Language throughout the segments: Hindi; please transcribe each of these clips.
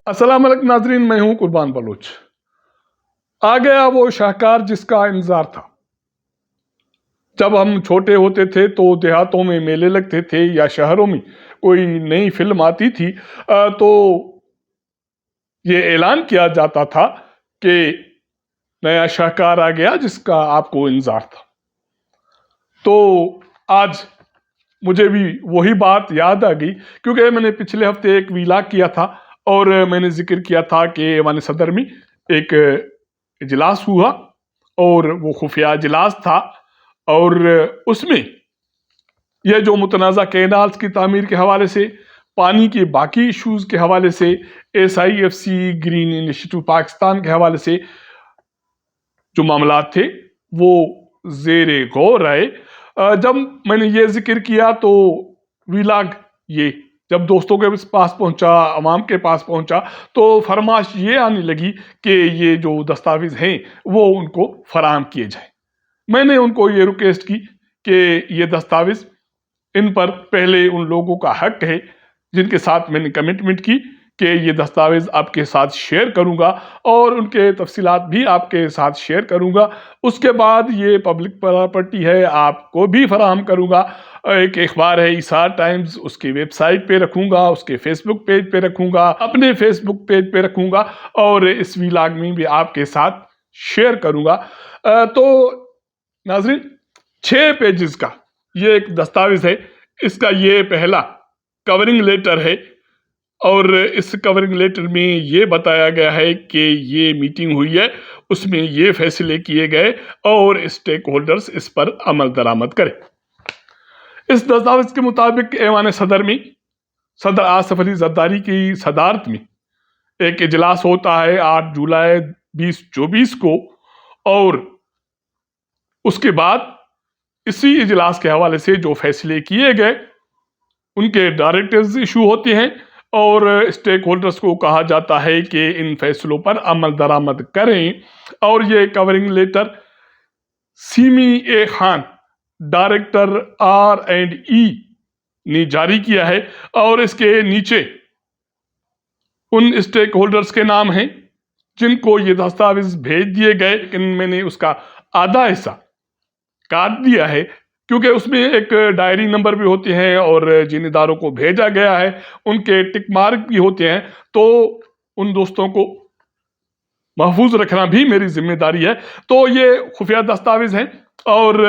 अस्सलाम वालेकुम नाजरीन, मैं हूं कुर्बान बलोच। आ गया वो शाहकार जिसका इंतजार था। जब हम छोटे होते थे तो देहातों में मेले लगते थे या शहरों में कोई नई फिल्म आती थी तो ये ऐलान किया जाता था कि नया शाहकार आ गया जिसका आपको इंतजार था। तो आज मुझे भी वही बात याद आ गई, क्योंकि मैंने पिछले हफ्ते एक वीलाग किया था और मैंने जिक्र किया था कि ऐवान सदर में एक इजलास हुआ और वो खुफिया इजलास था और उसमें यह जो मुतनाज़ा कैनाल्स की तामीर के हवाले से, पानी के बाकी इश्यूज के हवाले से, SIFC ग्रीन इनिशिएटिव पाकिस्तान के हवाले से जो मामला थे वो ज़ेरे गौर आए। जब मैंने ये जिक्र किया तो वीलाग ये जब दोस्तों के पास पहुंचा, अवाम के पास पहुंचा, तो फरमाश ये आने लगी कि ये जो दस्तावेज हैं वो उनको फराहम किए जाए। मैंने उनको ये रिक्वेस्ट की कि ये दस्तावेज इन पर पहले उन लोगों का हक है जिनके साथ मैंने कमिटमेंट की कि ये दस्तावेज आपके साथ शेयर करूंगा और उनके तफसीलात भी आपके साथ शेयर करूंगा। उसके बाद ये पब्लिक प्रॉपर्टी है, आपको भी फराहम करूंगा। एक अखबार है इसार टाइम्स, उसकी वेबसाइट पे रखूंगा, उसके फेसबुक पेज पे रखूंगा, अपने फेसबुक पेज पे रखूंगा और इस वीलाग में भी आपके साथ शेयर करूंगा। तो नाजरीन, 6 पेजेस का ये एक दस्तावेज है। इसका ये पहला कवरिंग लेटर है और इस कवरिंग लेटर में ये बताया गया है कि ये मीटिंग हुई है, उसमें ये फैसले किए गए और स्टेक होल्डर्स इस पर अमल दरामद करें। इस दस्तावेज के मुताबिक ऐवान सदर में सदर आसिफ अली जरदारी की सदारत में एक इजलास होता है 8 जुलाई 2024 को और उसके बाद इसी इजलास के हवाले से जो फैसले किए गए उनके डायरेक्टिव्स इशू होते हैं और स्टेक होल्डर्स को कहा जाता है कि इन फैसलों पर अमल दरामद करें। और ये कवरिंग लेटर सीमी ए खान, डायरेक्टर R&E ने जारी किया है और इसके नीचे उन स्टेक होल्डर्स के नाम हैं जिनको ये दस्तावेज भेज दिए गए, लेकिन मैंने उसका आधा हिस्सा काट दिया है क्योंकि उसमें एक डायरी नंबर भी होते हैं और जिन इदारों को भेजा गया है उनके टिक मार्क भी होते हैं। तो उन दोस्तों को महफूज रखना भी मेरी जिम्मेदारी है। तो ये खुफिया दस्तावेज हैं और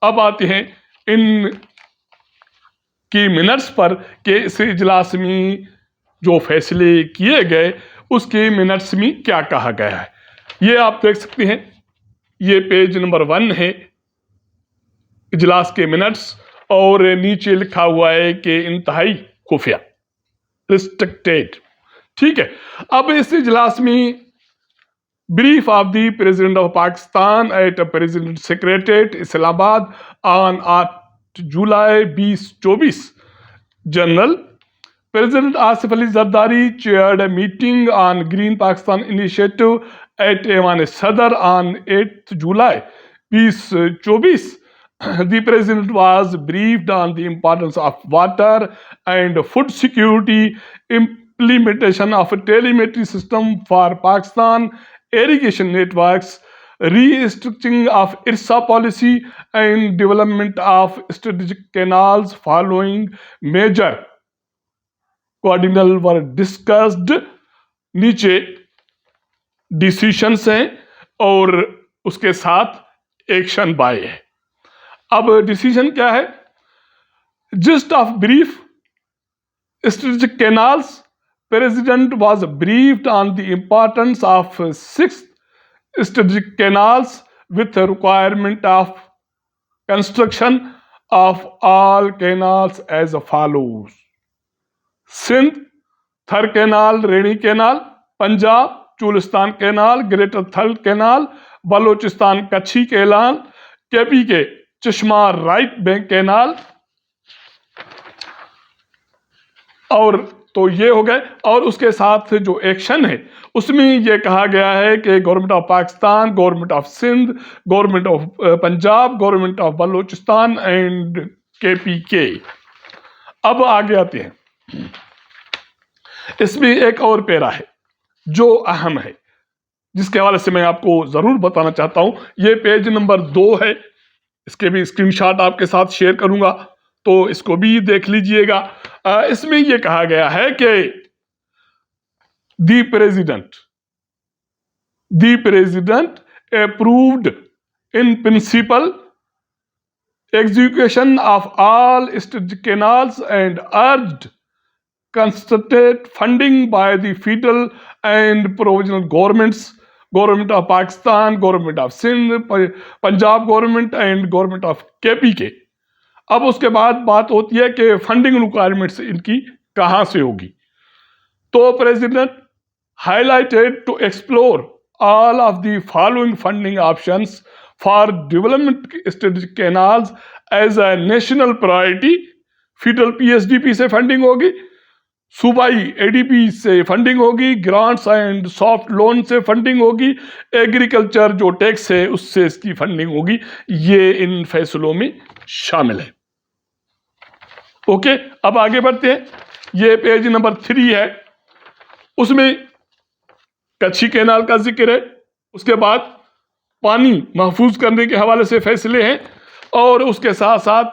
अब आते हैं इन की मिनट्स पर कि इस इजलास में जो फैसले किए गए उसके मिनट्स में क्या कहा गया है। ये आप देख सकते हैं, ये पेज नंबर 1 है इजलास के मिनट्स और नीचे लिखा हुआ है कि इंतहाई खुफिया, रिस्ट्रिक्टेड। ठीक है, अब इस इजलास में brief of the president of Pakistan at president secretariat Islamabad on 8 July 2024, general President Asif Ali Zardari chaired a meeting on Green Pakistan Initiative at Aiwan Sadr on 8 July 2024. The President was briefed on the importance of water and food security, implementation of a telemetry system for Pakistan irrigation networks, restructuring of IRSA policy, and development of strategic canals following major कोऑर्डिनल वर डिस्कस्ड। नीचे डिसीशंस हैं और उसके साथ एक्शन बाय है। अब डिसीजन क्या है? Gist of brief strategic canals, president was briefed on the importance of 6 strategic canals with requirement of construction of all canals as follows: Sindh Thar canal, Rainee canal, Punjab Cholistan canal, greater Thal canal, Balochistan Kachhi canal, KP के चश्मा राइट बैंक कैनाल। और तो ये हो गए और उसके साथ जो एक्शन है उसमें ये कहा गया है कि government of Pakistan, government of Sindh, government of Punjab, government of Balochistan and KPK। अब आगे आते हैं इसमें एक और पैरा है जो अहम है, जिसके हवाले से मैं आपको जरूर बताना चाहता हूं। ये पेज नंबर 2 है, इसके भी स्क्रीनशॉट आपके साथ शेयर करूंगा, तो इसको भी देख लीजिएगा। इसमें यह कहा गया है कि the president approved in principle execution of all strategic canals and urged constant funding by the federal and provisional governments, government of Pakistan, government of Sindh, Punjab government and government of KP के। अब उसके बाद बात होती है कि फंडिंग रिक्वायरमेंट्स इनकी कहां से होगी। तो president highlighted to explore all of the following funding options for development strategic canals as a national priority। Federal PSDP से फंडिंग होगी, सूबाई एडीपी से फंडिंग होगी, ग्रांट्स एंड सॉफ्ट लोन से फंडिंग होगी, एग्रीकल्चर जो टैक्स है उससे इसकी फंडिंग होगी। ये इन फैसलों में शामिल है। ओके, अब आगे बढ़ते हैं। ये पेज नंबर 3 है, उसमें कच्छी कैनाल का जिक्र है, उसके बाद पानी महफूज करने के हवाले से फैसले हैं, और उसके साथ साथ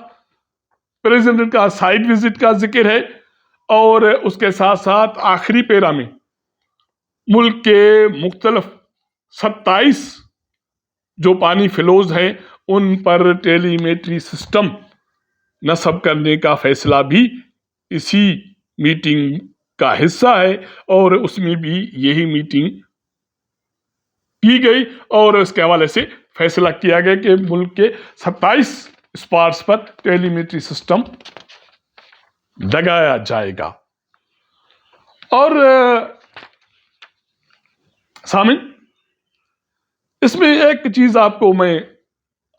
प्रेसिडेंट का साइट विजिट का जिक्र है, और उसके साथ साथ आखिरी पैरा में मुल्क के मुख्तलिफ 27 जो पानी फ्लोज हैं उन पर टेलीमेट्री सिस्टम नस्ब करने का फैसला भी इसी मीटिंग का हिस्सा है, और उसमें भी यही मीटिंग की गई, और उसके हवाले से फैसला किया गया कि मुल्क के 27 स्पॉट्स पर टेलीमेट्री सिस्टम लगाया जाएगा। और सामिन, इसमें एक चीज आपको मैं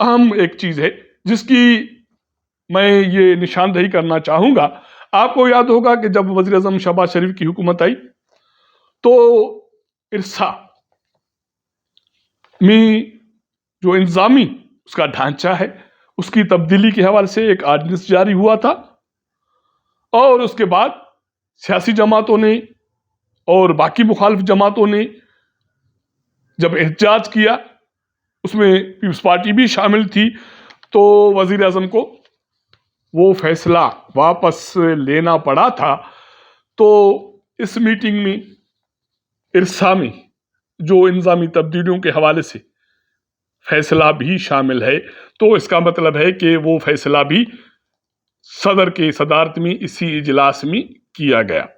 अहम एक चीज है जिसकी मैं ये निशानदेही करना चाहूंगा। आपको याद होगा कि जब वज़ीर आज़म शहबाज शरीफ की हुकूमत आई तो इरसा में जो इंतजामी उसका ढांचा है उसकी तब्दीली के हवाले से एक आर्डिनेंस जारी हुआ था, और उसके बाद सियासी जमातों ने और बाकी मुखालिफ जमातों ने जब एहतजाज किया, उसमें पीपल्स पार्टी भी शामिल थी, तो वजीर आजम को वो फैसला वापस लेना पड़ा था। तो इस मीटिंग में इरसा में जो इंतजामी तब्दीलियों के हवाले से फैसला भी शामिल है, तो इसका मतलब है कि वो फैसला भी सदर के सदारत में इसी इजलास में किया गया।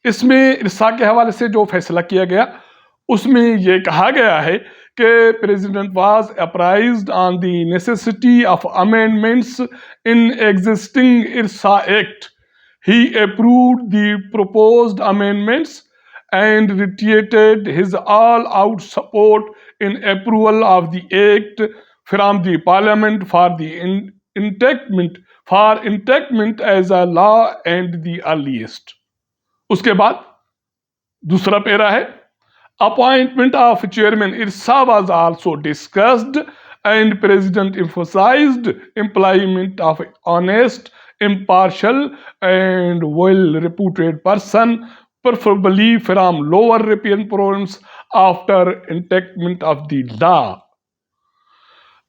इसमें इरसा के हवाले से जो फैसला किया गया उसमें यह कहा गया है कि president was apprised on the necessity of amendments in existing IRSA act. He approved the proposed amendments and reiterated his all-out support in approval of the act from the parliament for the enactment as a law and the earliest। उसके बाद दूसरा पैरा है, appointment of chairman IRSA was also discussed and president emphasized employment of honest, impartial and well-reputed person, preferably from lower riparian province after enactment of the law।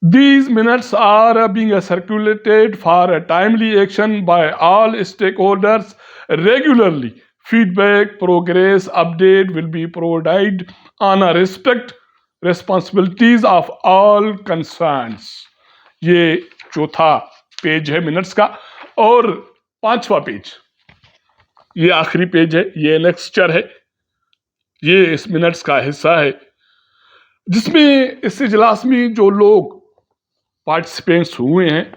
These minutes are being circulated for a timely action by all stakeholders regularly। Feedback, progress update will be provided on a respect responsibilities of all concerns। ये चौथा पेज है मिनट्स का, और 5वां पेज ये आखिरी पेज है, ये नेक्स्चर है, ये इस मिनट्स का हिस्सा है, जिसमें इस इजलास में जो लोग पार्टिसिपेंट्स हुए हैं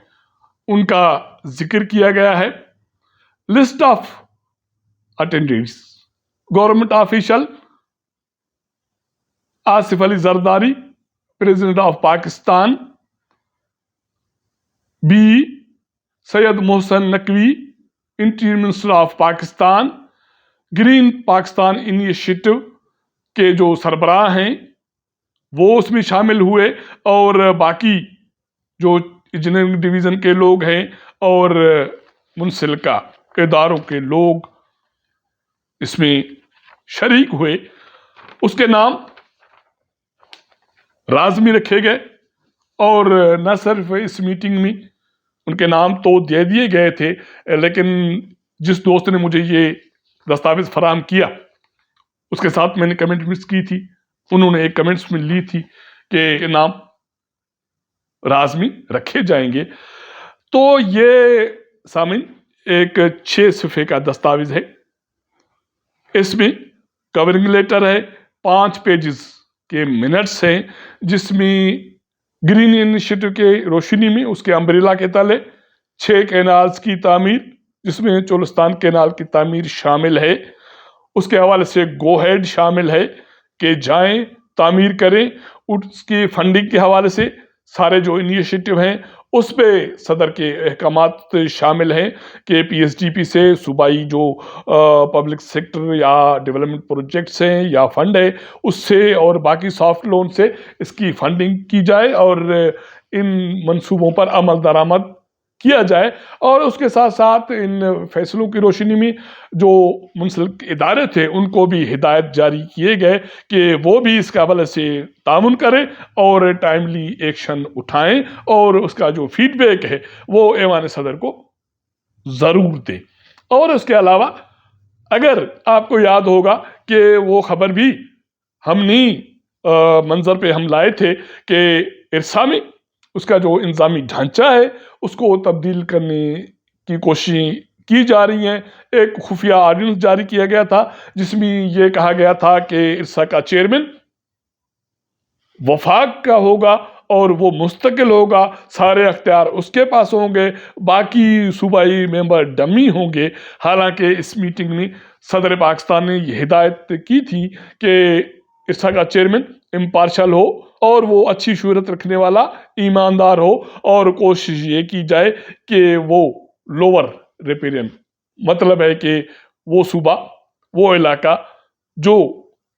उनका जिक्र किया गया है। List of attendants, government official Asif Ali Zardari president of Pakistan, B Syed Mohsin Naqvi interior minister of Pakistan, green Pakistan initiative के जो सरबराह हैं वो उसमें शामिल हुए, और बाकी जो इंजीनियरिंग डिवीज़न के लोग हैं और मुंसलिका इदारों के लोग, इसमें शरीक हुए, उसके नाम राज़मी रखे गए। और न सिर्फ इस मीटिंग में उनके नाम तो दे दिए गए थे, लेकिन जिस दोस्त ने मुझे ये दस्तावेज फराहम किया उसके साथ मैंने कमेंट्स की थी, उन्होंने एक कमेंट्स में ली थी कि नाम राज़मी रखे जाएंगे। तो ये सामीन एक 6 सफ़े का दस्तावेज है। इसमें कवरिंग लेटर है, 5 पेजेस के मिनट्स हैं, जिसमें ग्रीन इनिशिएटिव के रोशनी में उसके अम्ब्रेला के तले 6 कैनाल्स की तामीर, जिसमें चोलिस्तान कैनाल की तामीर शामिल है, उसके हवाले से गो हेड शामिल है कि जाएं तामीर करें। उसकी फंडिंग के हवाले से सारे जो इनिशिएटिव हैं उस पे सदर के अहकामात शामिल हैं कि पीएसडीपी से सूबाई जो पब्लिक सेक्टर या डेवलपमेंट प्रोजेक्ट्स हैं या फंड है उससे और बाकी सॉफ्ट लोन से इसकी फंडिंग की जाए और इन मंसूबों पर अमल दरामद किया जाए। और उसके साथ साथ इन फैसलों की रोशनी में जो मुंसलिक इदारे थे उनको भी हिदायत जारी किए गए कि वो भी इसके हवाले से तामुन करें और टाइमली एक्शन उठाएं और उसका जो फीडबैक है वो ऐवान सदर को ज़रूर दें। और उसके अलावा अगर आपको याद होगा कि वो खबर भी हमने मंजर पे हम लाए थे कि इरसा में उसका जो इंतजामी ढांचा है उसको तब्दील करने की कोशिश की जा रही है। एक खुफिया ऑर्डिनेंस जारी किया गया था जिसमें यह कहा गया था कि इरसा का चेयरमैन वफाक का होगा और वो मुस्तकिल होगा, सारे अख्तियार उसके पास होंगे, बाकी सूबाई मेंबर डमी होंगे। हालांकि इस मीटिंग में सदर पाकिस्तान ने यह हिदायत की थी कि इरसा का चेयरमैन इम्पार्शल हो और वो अच्छी शूरत रखने वाला ईमानदार हो और कोशिश ये की जाए कि वो लोअर रिपेरियन मतलब है कि वो सूबा वो इलाका जो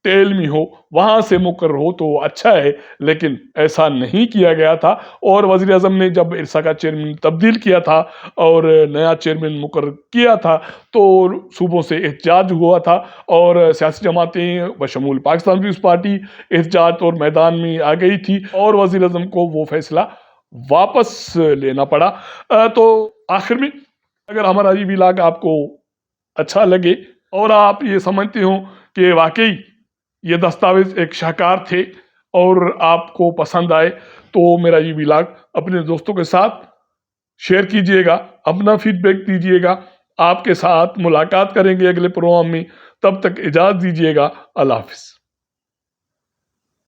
तेल में हो वहां से मुकर हो तो अच्छा है, लेकिन ऐसा नहीं किया गया था। और वजीर आजम ने जब इरसा का चेयरमैन तब्दील किया था और नया चेयरमैन मुकर किया था तो सूबों से एहतजाज हुआ था और सियासी जमातें बशमूल पाकिस्तान पीपल्स पार्टी एहतजाज और मैदान में आ गई थी और वजीर आजम को वो फैसला वापस लेना पड़ा। तो आखिर में अगर हमारा ये व्लॉग आपको अच्छा लगे और आप ये समझते हो कि वाकई ये दस्तावेज एक शाहकार थे और आपको पसंद आए तो मेरा ये व्लॉग अपने दोस्तों के साथ शेयर कीजिएगा, अपना फीडबैक दीजिएगा। आपके साथ मुलाकात करेंगे अगले प्रोग्राम में, तब तक इजाज़त दीजिएगा। अल्लाह हाफिज़।